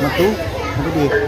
metu metu piye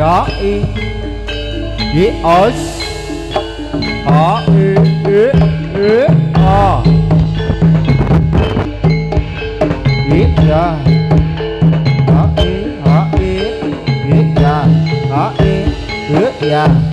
Ya i os a a ya ya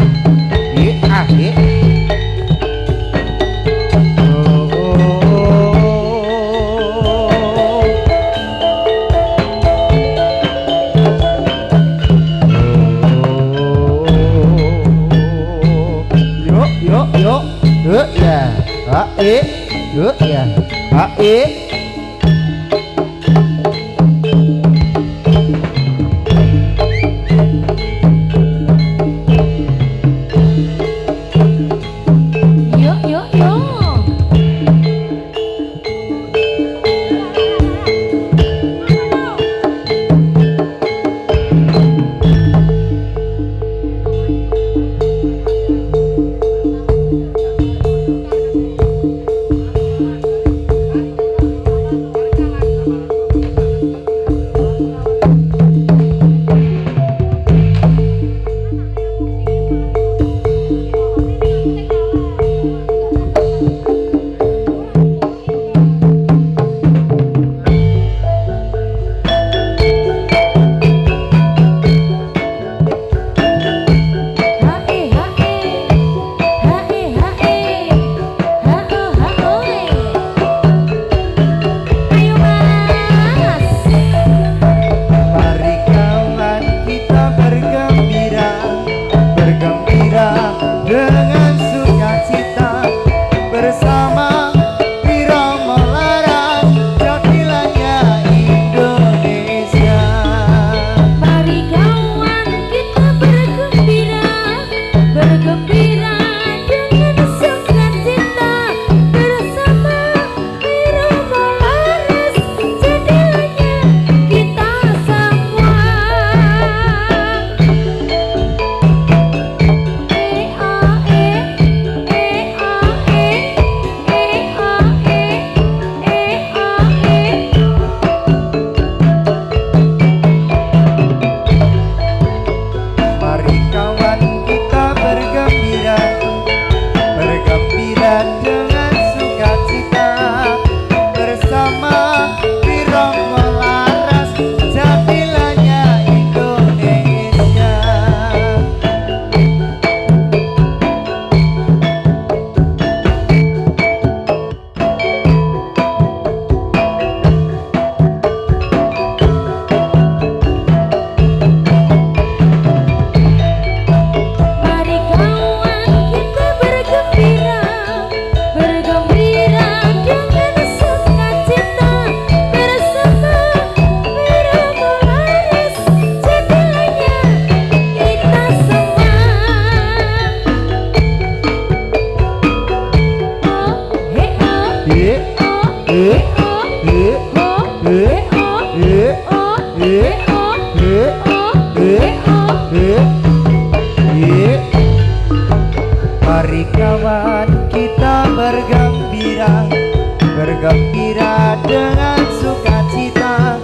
gembira dengan sukacita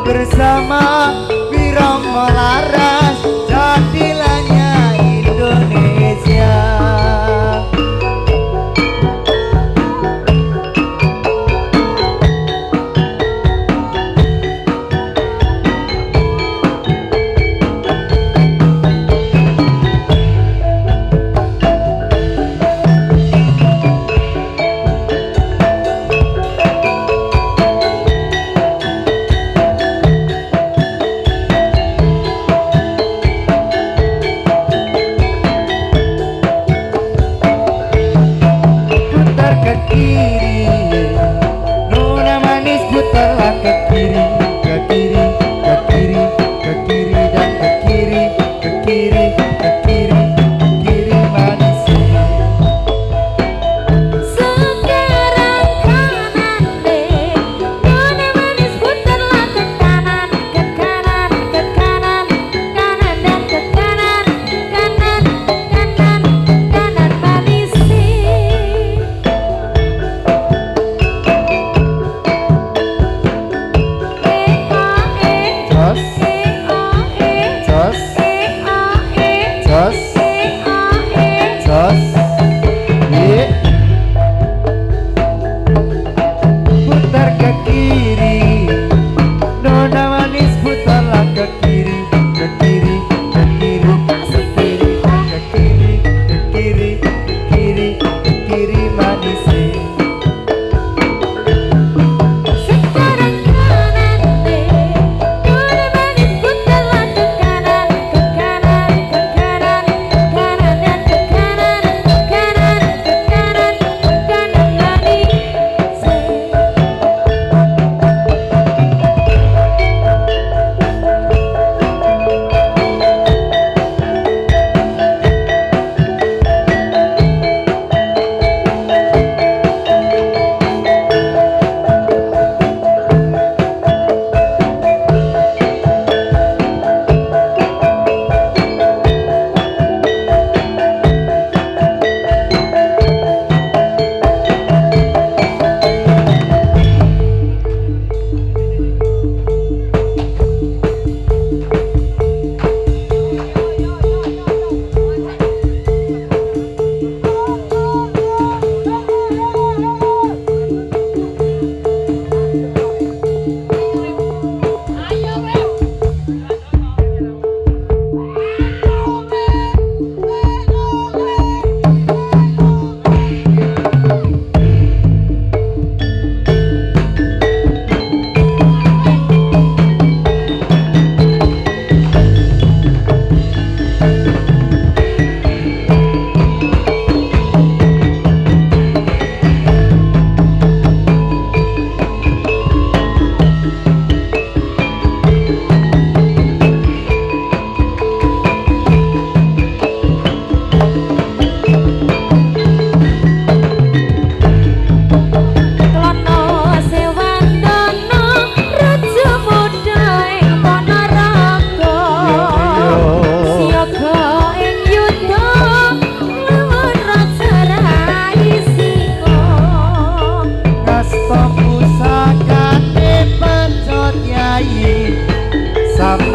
bersama Wiromo Laras jadilahnya Indonesia.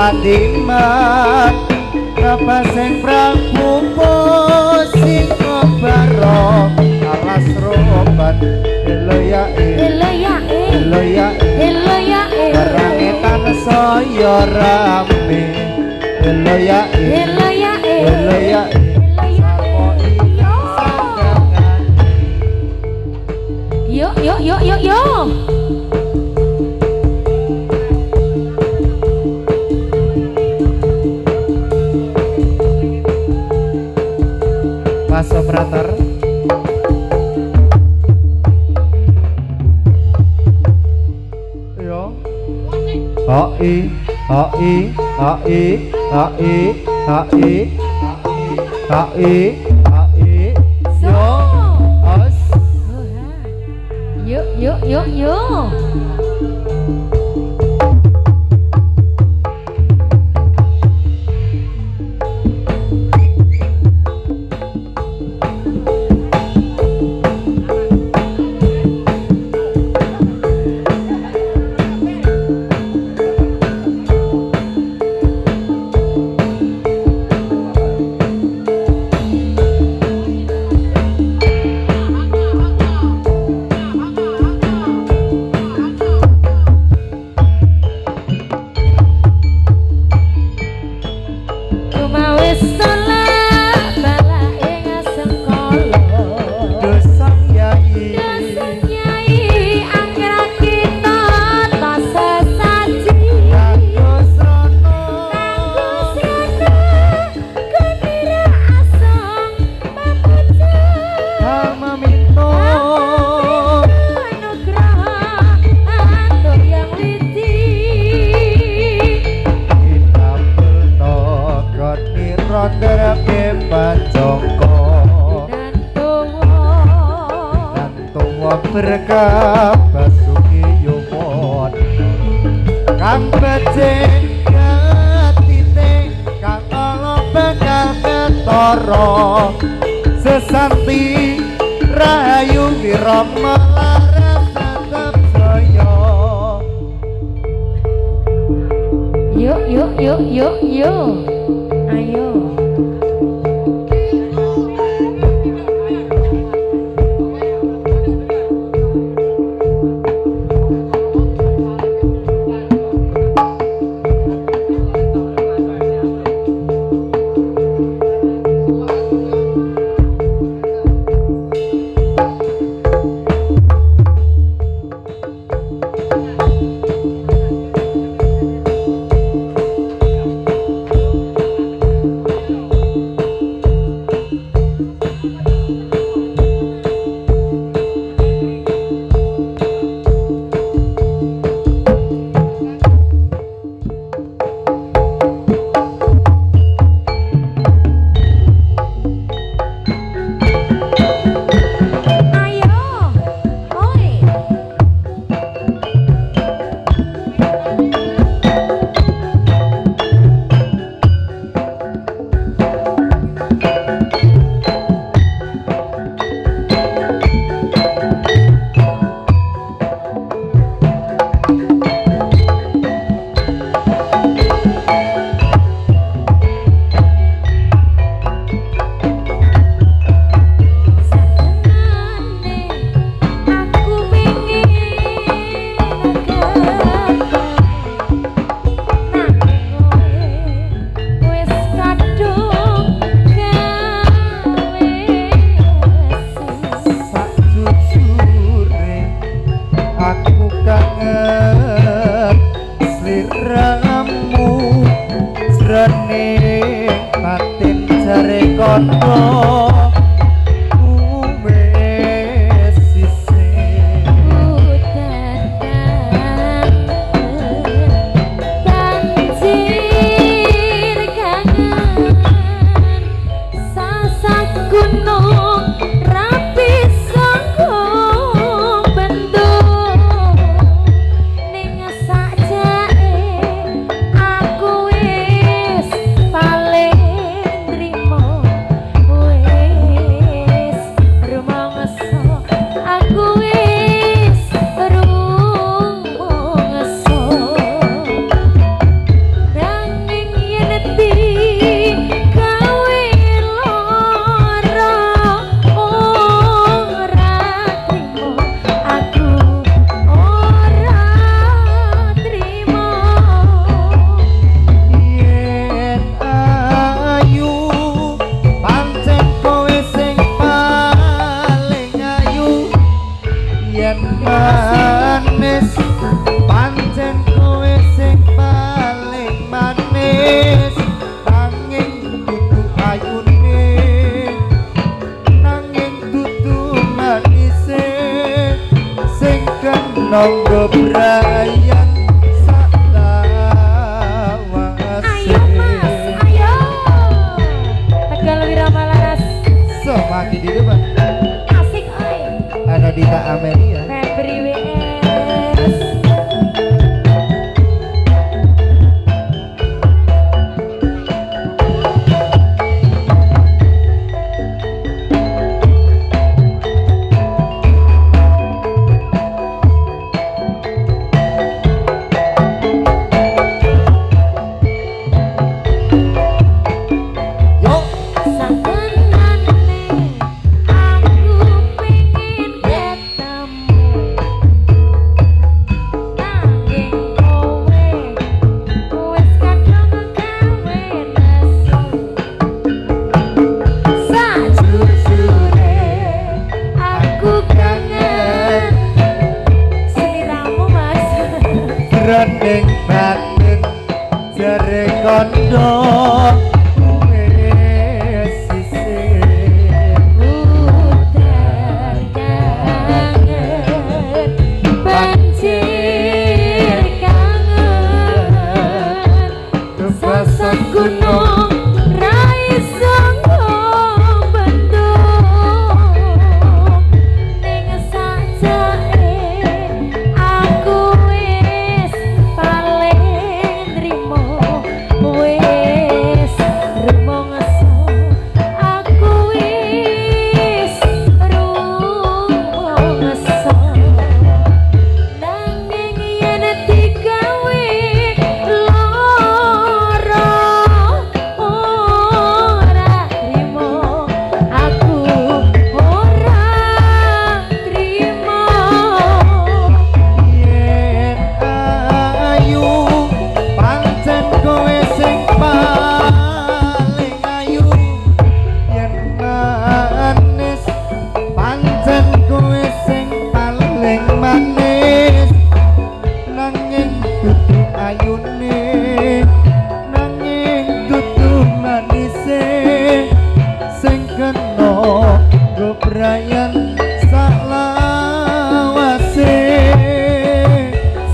Madimat Napa sing Prabu sing barok alas roban Eloya Barangetan saya rame Eloya Yo Mas operator yo ai yo Jaka Basuki Yomon Kang becik katine Kang Allah bakal ketara Sesanti Rahayu Wirama Laras tetep jaya Yuk yuk yuk yuk yuk ayo Nonggo Brian Saklawase. Ayo mas, ayo Tegal Wirama Laras. So, makin di depan Asik oi. ada Dita Amelia. Febri WS. Rendeng batin jare kondo gunung ning saja ayune nanging dudu manise sing kena gobrayan salawase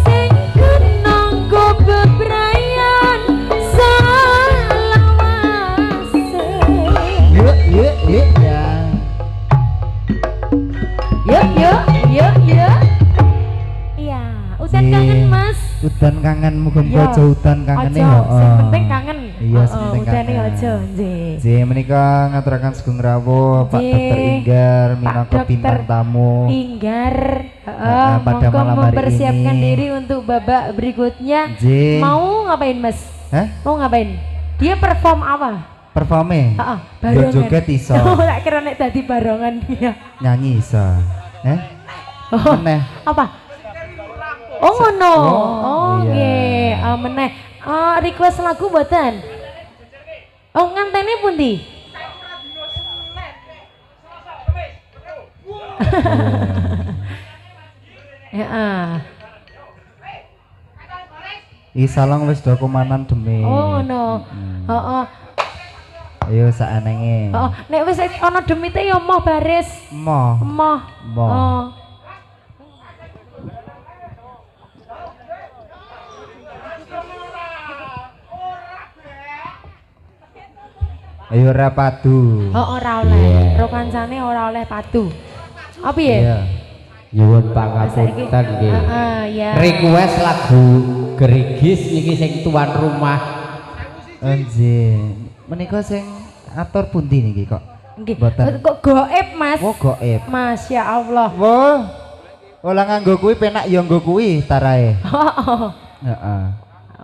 sing kena go bebrayan salawase. yuk ya Yuk. Iya, udan kangen Mas. udan kangen muga-muga Iya. aja udan kangene Aja, ya sing penting kangen. iya sing penting Udane kangen aja, nggih. J menika ngaturaken sugeng rawuh Pak Nggih. Dokter Inggar minangka Dokter bintang tamu Inggar, pada monggo malam hari mempersiapkan ini. diri untuk babak berikutnya. J Mau ngapain Mas? Hah? Mau ngapain? Dia perform apa? performe Heeh, yo barongan. joget iso Oh, tak kira nek dadi barongan dia. nyanyi iso Oh, meneh apa? Oh ngono. Oh iya. nggih, meneh. Request lagu mboten? Oh ngantene pundi? Heeh. Salang wis do kumanan demi. Oh ngono. Heeh. Ayo saanenge. Heeh, nek wis ana demite ya moh baris. Moh. Moh. Moh. Oh. Ayo ora padu. Oh ora oleh. Ro kancane ora oleh padu. Apa ya? Iya. Nyuwun pangapunten nggih. Heeh, ya. Request lagu Gerigis iki sing tuan rumah. Anjir. Menika sing atur pundi niki kok? Nggih. Mboten. Kok goib, Mas? Oh goib. Masya Allah. Wah. Olah nganggo kuwi penak ya nggo kuwi tarae. Oh, Heeh.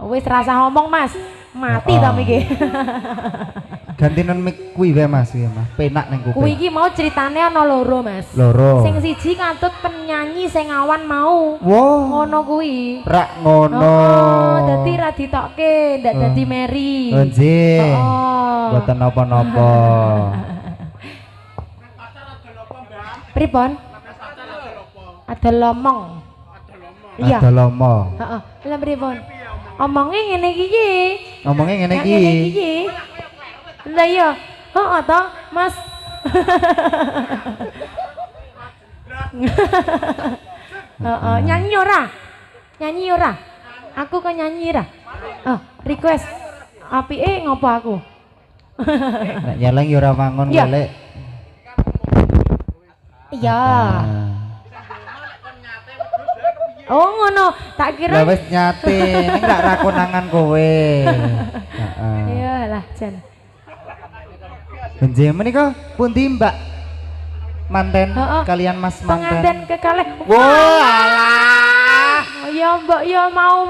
wis rasa ngomong, Mas. Mati Oh. ta iki. Gantinan mic kuwi wae Mas, kuwi Mas. Penak ning kuping. Kuwi iki mau ceritane ana loro, Mas. Loro. Sing siji kantut penyanyi sing awan mau. Wah. Ngono kuwi. Rak ngono. Oh, dadi ra ditokke, ndak dadi Mary. Anjir. Oh. Mboten napa-napa. Pripun? Ada lomong. Iya. Ada lomo. Heeh. Lha pripun? Omonge ngene iki. Ngomongnya ngene Yang iki. ngene iki. Lah iya. Heeh to, Mas. Heeh, nyanyi ora? Nyanyi ora? Aku kok nyanyi ora? Oh, request. Apike ngopo aku? Nek nyeleng ya ora mangon Iya. golek. Iya. Ah. Oh ngono, tak Lah kira. wis nyate, ning gak ra konangan kowe. Heeh. Iya lah, Jan. Benje menika pundi Mbak? Manten Heeh. kalian Mas Pengantin manten. kekalih. Walah. Ya mbok ya mau.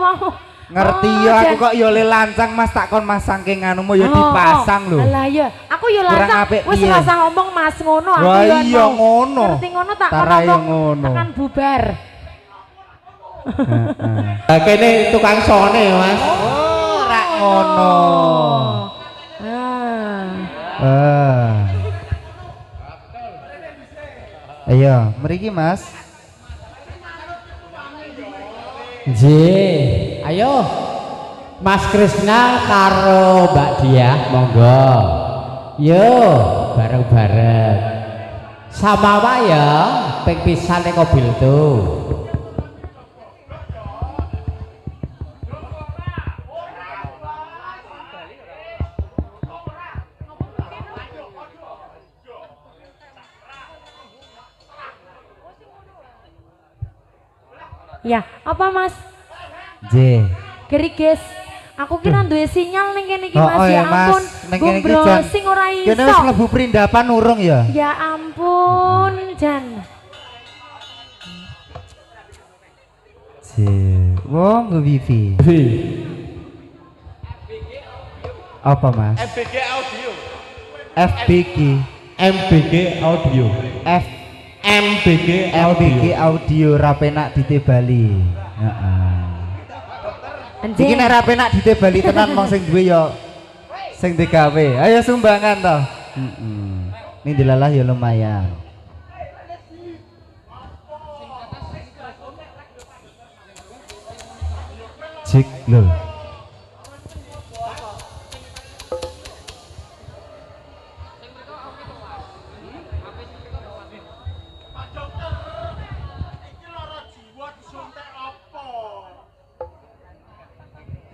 Ngerti Oh, ya aku Jan. kok ya le lancang Mas tak kon masang ke nganumu ya Oh, dipasang lho. Lah ya, aku ya Kurang lancang. apik Wis piye? rasa ngomong Mas ngono aku Wah, ya. iya mau. ngono. Ngerti ngono tak Tara ya ngomong. ngono. Tekan bubar. Heeh. Lah kene tukang sone, Mas. Oh, rak ngono. Ah. Ayo, mriki Mas. Nggih. Ayo. Mas Krisna karo Mbak Diah monggo. Yo, bareng-bareng. Sama wae ya, ping pisan ning mobil tuh. Ya, apa Mas? J. Geriges. Aku kira duwe sinyal ning kene iki Oh, Mas. oh Ya ya, Mas. ampun. Ning kene iki, Jan. Browsing ora Kene wis iso. mlebu perindapan urung ya? Ya ampun, Jan. J. Wong nggo wifi. Apa Mas? MBG Audio. FBG. MBG Audio. F MBG FBG audio ra penak ditebali. Heeh. Iki nek ra penak ditebali tenan wong sing duwe ya sing digawe. Ayo sumbangan to. Heeh. Ning dilalah ya lumayan. J. Magic lho.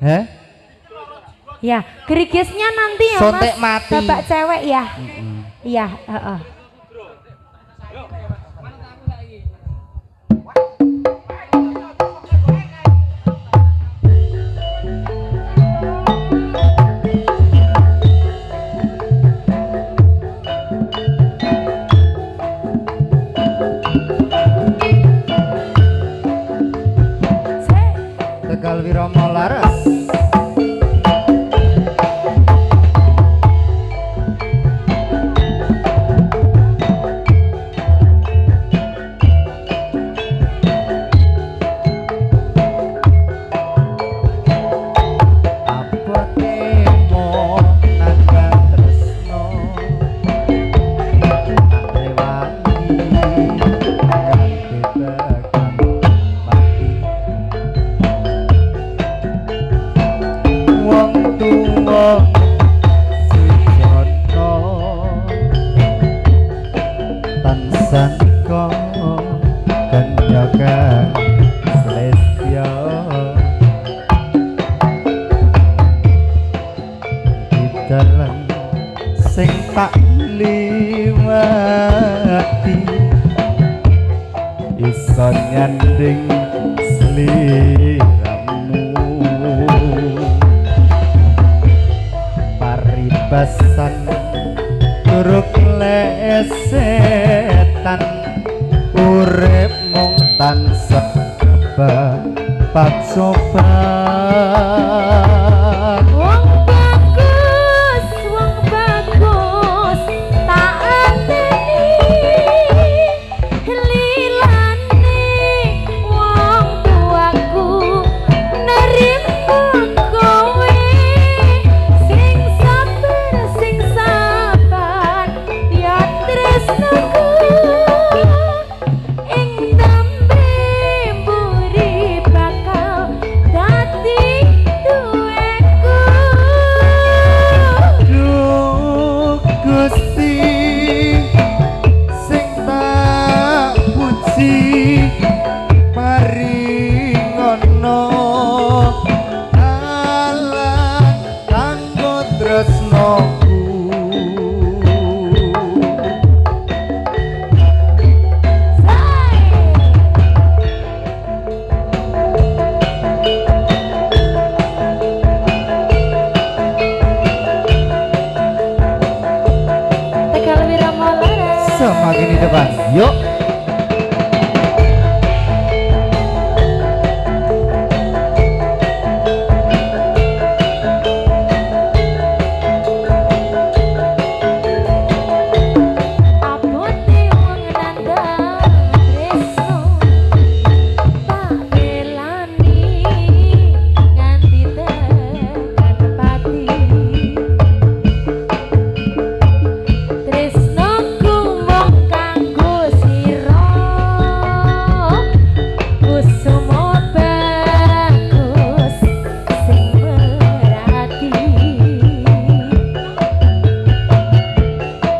Heh? Ya, gerigesnya nanti ya Sontek Mas. mati. Bapak cewek ya. Iya, heeh. Tegal Wirama Laras. Sing tak liwati iso nyanding sliramu paribasan turuk lesetan urip mung tansah bapak sobat Wong bagus tak anteni lilane wong tuaku nerima kowe sing sabar ya tresnaku ing dambe mburi bakal dadi duweku Gusti sing tak puji paringono alang kanggo tresnoku Tegal Wirama Laras. semakin di depan yuk Abote wong nandang tresno tak belani nganti tekan pati tresnoku mung kanggo sira kusumo bagus sing merati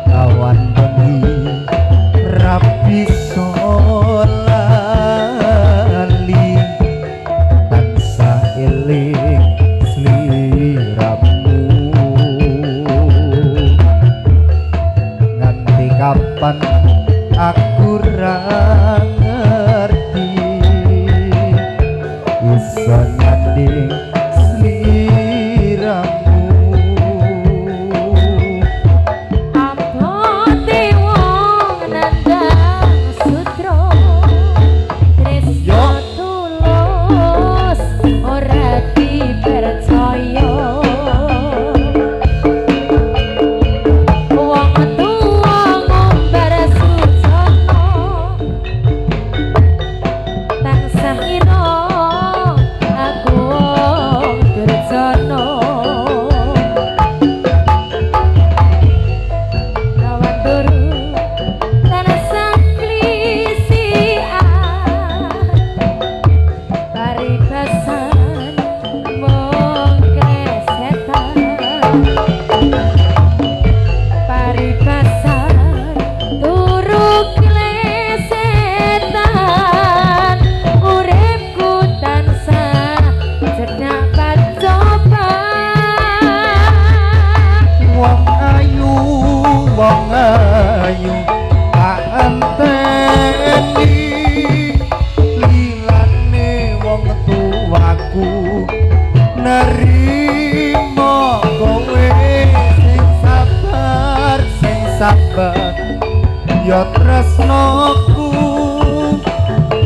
awan bengi rapi solali tansah eling sliramu nganti kapan aku ra ngerti iso nyanding sliramu Abote wong nandang sutra tresno tulus ora dipercaya wong tuwa ngombar sucana tansah ira aku waku nerimo kowe sing sabar ya tresnoku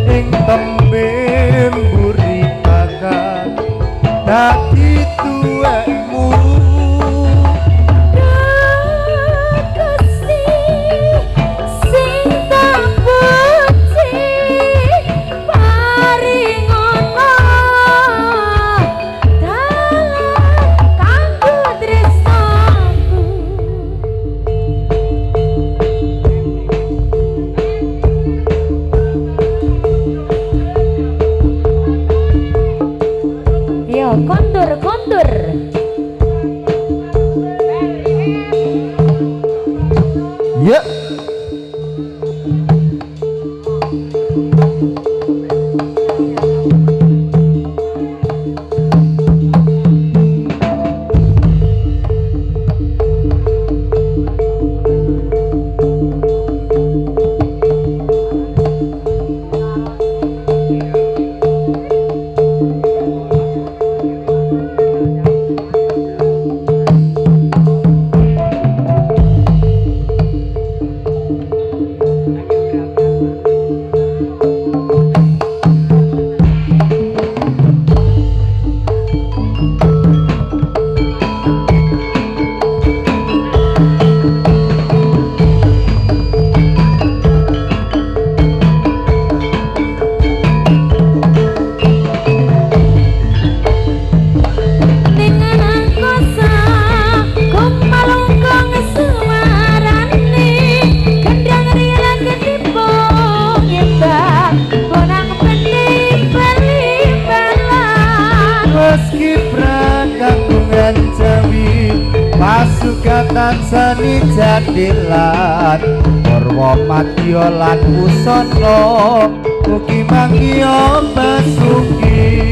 ing tembe mburi bakal dadi tuwekmu kondur. Ya. Pasukatan seni jadilan Purwa madya lan pusana mugi mangya basuki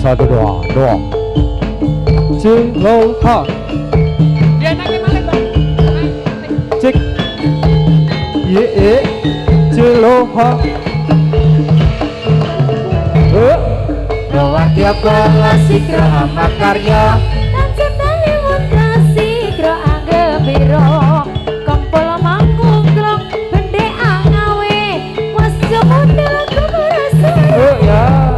satu dua cek loha cek ye cek loha Rawatya bala sikra makarya dan setali mutasi kro anggepiro kumpul manggung klok bende angawe was jemodel keberasa ya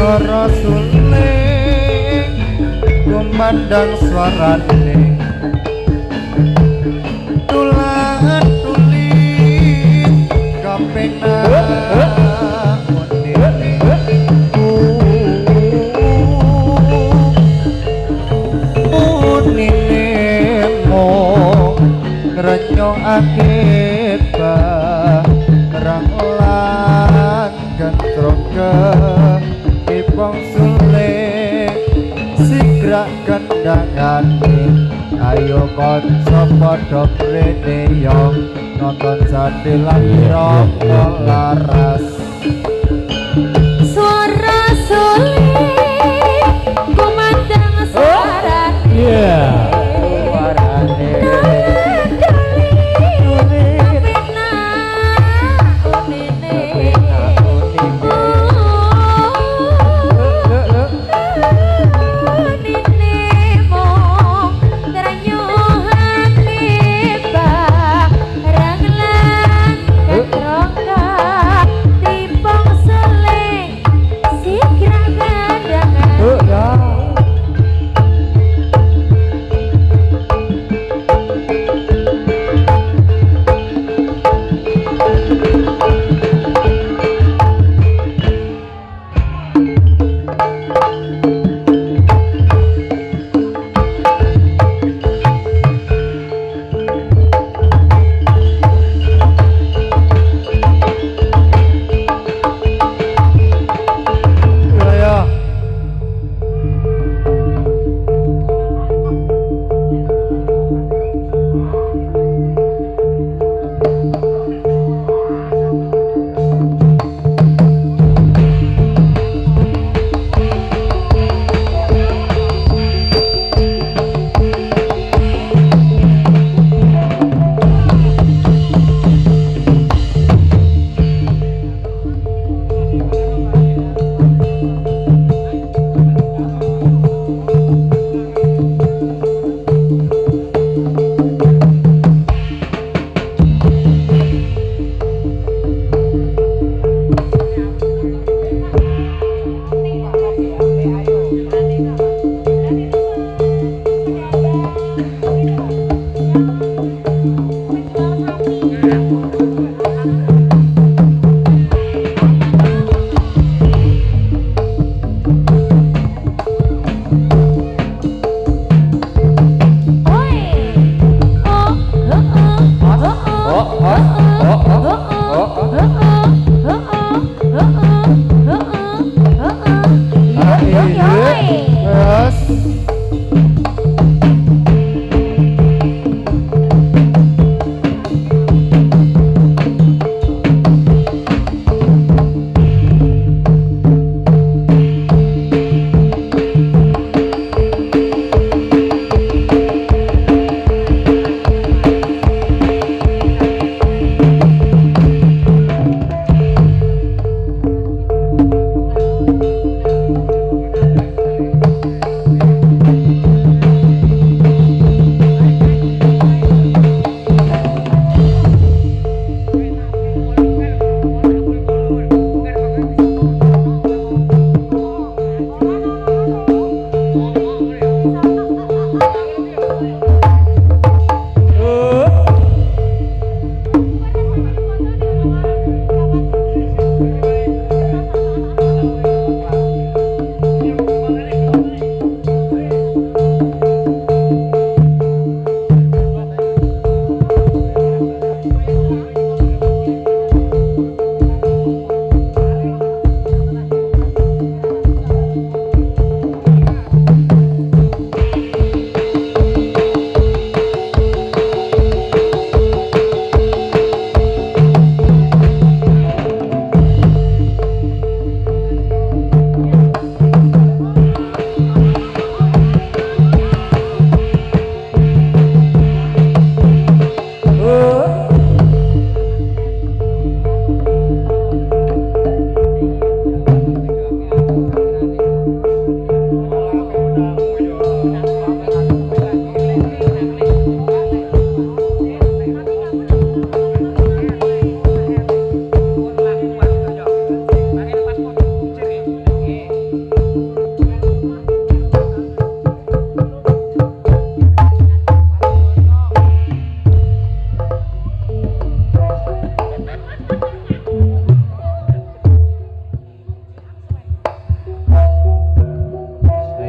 swara suling kumandang suarane tulan tulis kapenak unine unine mo ngerenyokake barang lan gentroke ipong suling sigrak kendangane ayo kanca padha mrene yo nonton jadilan roko laras Suara suling kumandang suarane suarane Tipong seling si kira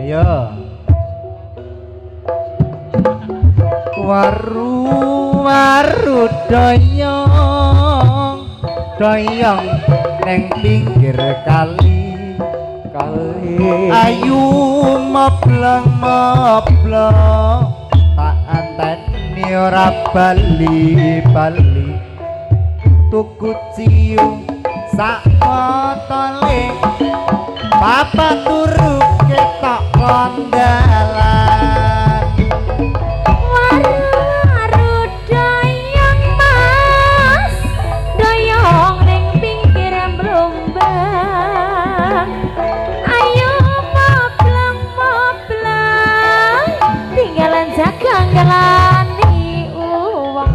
Ayo. Waru doyong doyong neng pinggir kali ayu mebleng tak anteni ora bali tuku ciung sak botole papa turu ketok kondalan waru doyong mas doyong ning pinggir blombang ayo mobleng tinggalan jaga ngelani uwong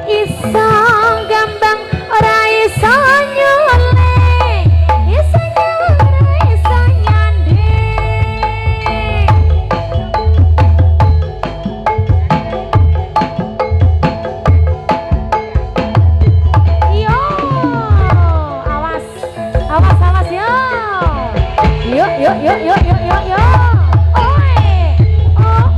iso gambang ora iso nyoleh iso nyoleh iso nyanding yo awas awas yo yuk oe oh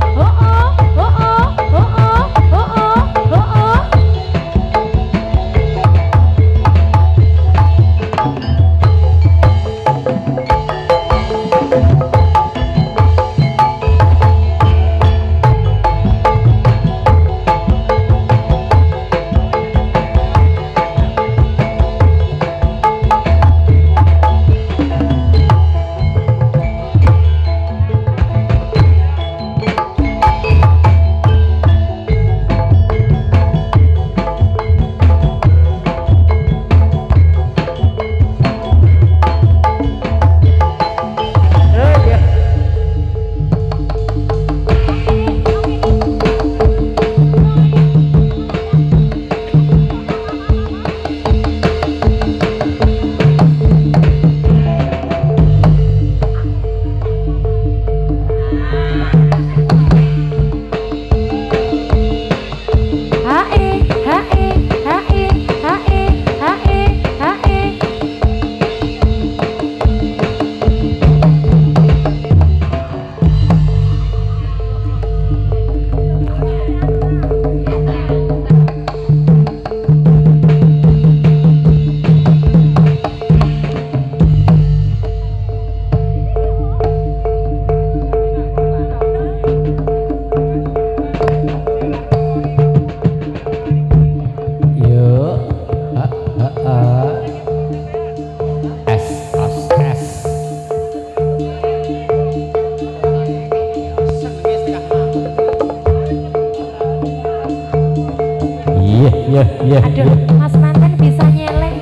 Aduh, Mas Manten bisa nyeleng.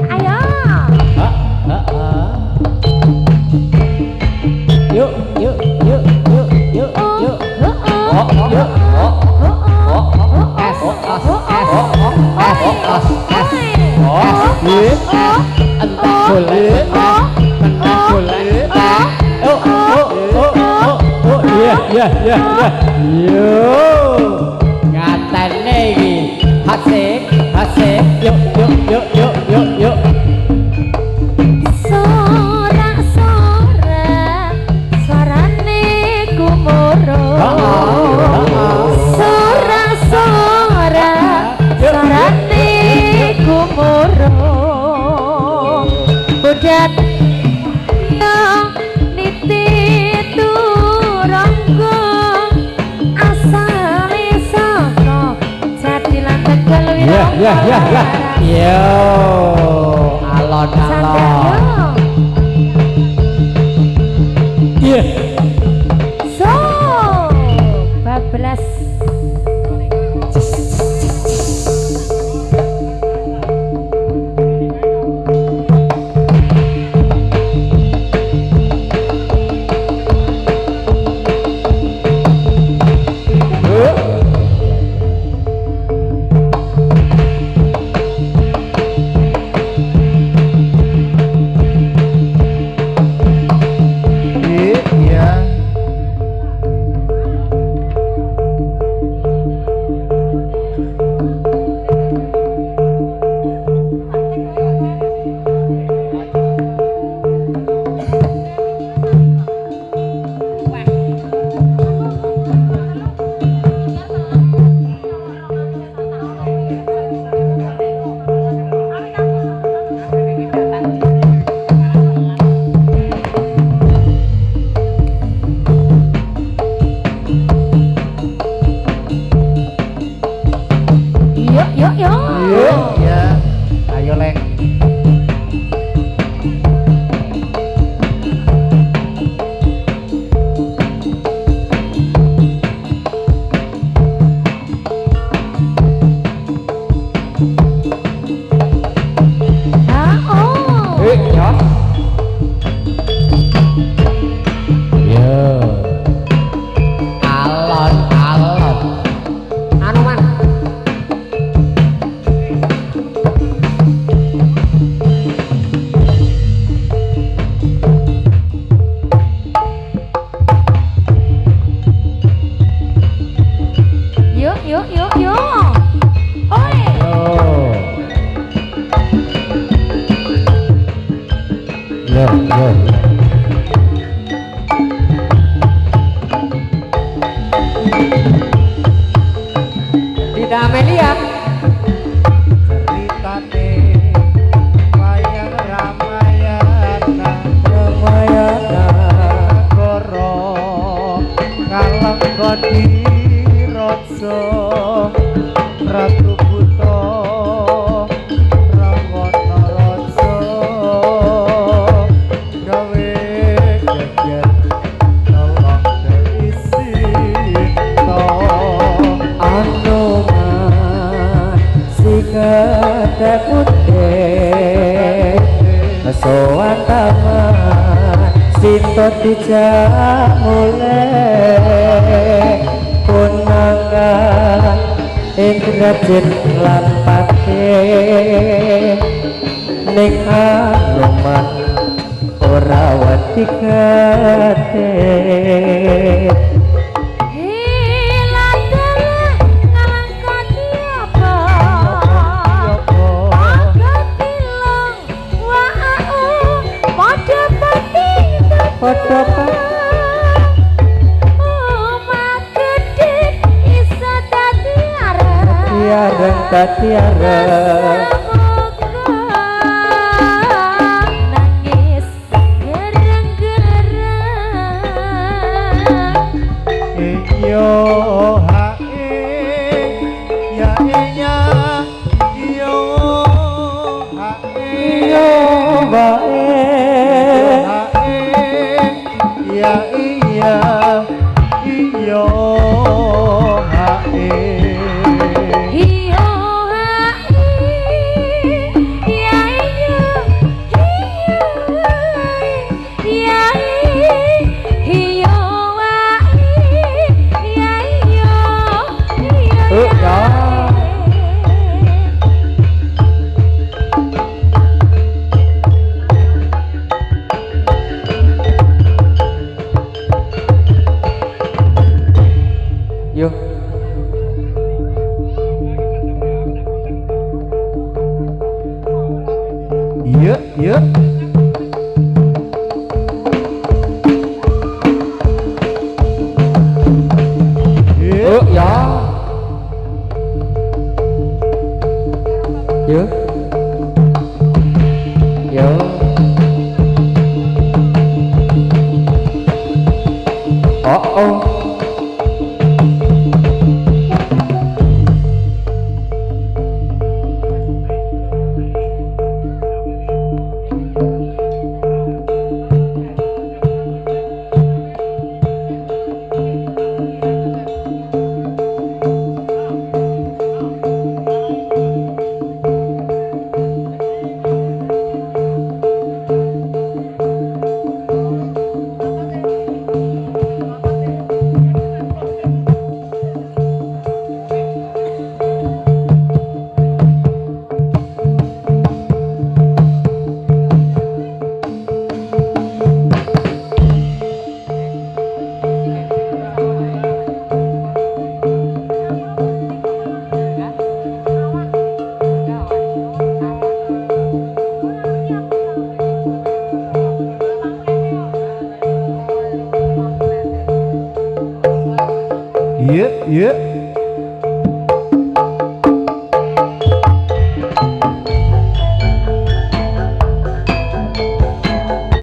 Ayo. Yuk. Ya. Ngatene iki. Hasik. Yuk. Suarane kumoro. Suarane kumoro. Budak yang niti turanggo asale saka Jatilan Tegal Wirang. Yo, alon-alon. Iya. So, bablas. dadi raja ratu buta Rangana raja gawe geger tolong diisi to Anoman sikete putih sowan taman sinto dijamule punangan Indrajit lan Patih ning Anoman ora wedi gedhe padha areng dadi areng nangis gereng-gereng yo hae ya enya yo hae yo bae ya iya iyo hae iyo ya iyo iyo Yo. Iya, iya. Yo, ya. Yo. Yo. Oh, oh. Iya, iya.